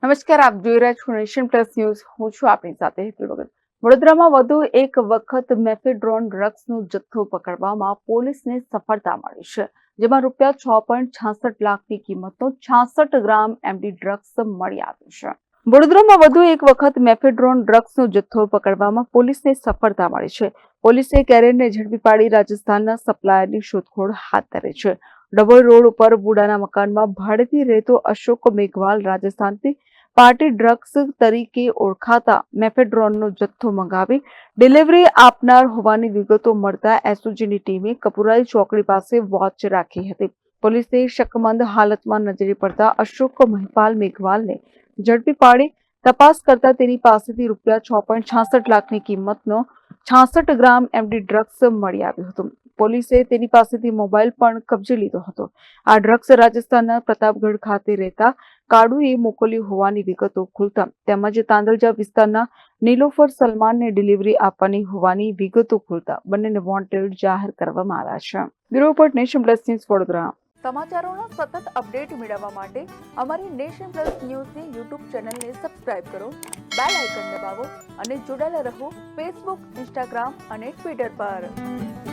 નમસ્કાર, આપ જોઈ રહ્યા છો નેશન પ્લસ ન્યૂઝ. હું છું આપની સાથે હેતુલ ભગત. વડોદરામાં વધુ એક વખત મેફેડ્રોન ડ્રગ્સનો જથ્થો પકડવામાં પોલીસને સફળતા મળી છે, જેમાં રૂપિયા 6.66 લાખની કિંમતનો 66 ગ્રામ એમડી ડ્રગ્સ મળી આવ્યું છે. વડોદરામાં વધુ એક વખત મેફેડ્રોન ડ્રગ્સનો જથ્થો પકડવામાં પોલીસને સફળતા મળી છે. પોલીસે કેરિયરને ઝડપી પાડી રાજસ્થાનના સપ્લાયરની શોધખોળ હાથ ધરી છે. ડભોઈ રોડ ઉપર બુડાના મકાનમાં ભાડેથી રહેતો અશોક મેઘવાલ રાજસ્થાનથી પાર્ટી ડ્રગ્સ તરીકે ઓળખાતા મેફેડ્રોનનો જથ્થો મંગાવી ડિલિવરી આપનાર હોવાની વિગતો મળતા એસઓજીની ટીમે કપુરાઈ ચોકડી પાસે વોચ રાખી હતી. પોલીસે શકમંદ હાલતમાં નજરે પડતા અશોક મહિપાલ મેઘવાલને ઝડપી પાડી તપાસ કરતા તેની પાસેથી રૂપિયા 6.66 લાખની કિંમતનો 66 ગ્રામ એમડી ડ્રગ્સ મળી આવ્યું હતું. પોલીસે તેની પાસેથી મોબાઈલ પણ કબજે લીધો હતો. આ ડ્રગ્સ રાજસ્થાનના પ્રતાપગઢ ખાતે રહેતા કાળુએ મોકલ્યું હોવાની વિગતો ખુલતા તેમજ તાંદલજા વિસ્તારના નીલોફર સલમાનને ડિલિવરી આપવાની હોવાની વિગતો ખુલતા બંનેને વોન્ટેડ જાહેર કરવામાં આવ્યા છે. Bureau report, nation plus news, Vadodara. સમાચારોના સતત અપડેટ મેળવવા માટે અમારી નેશન પ્લસ ન્યૂઝની યુટ્યુબ ચેનલને સબસ્ક્રાઇબ કરો, બેલ આઇકન દબાવો અને જોડાયેલા રહો ફેસબુક, ઇન્સ્ટાગ્રામ અને ટ્વિટર પર.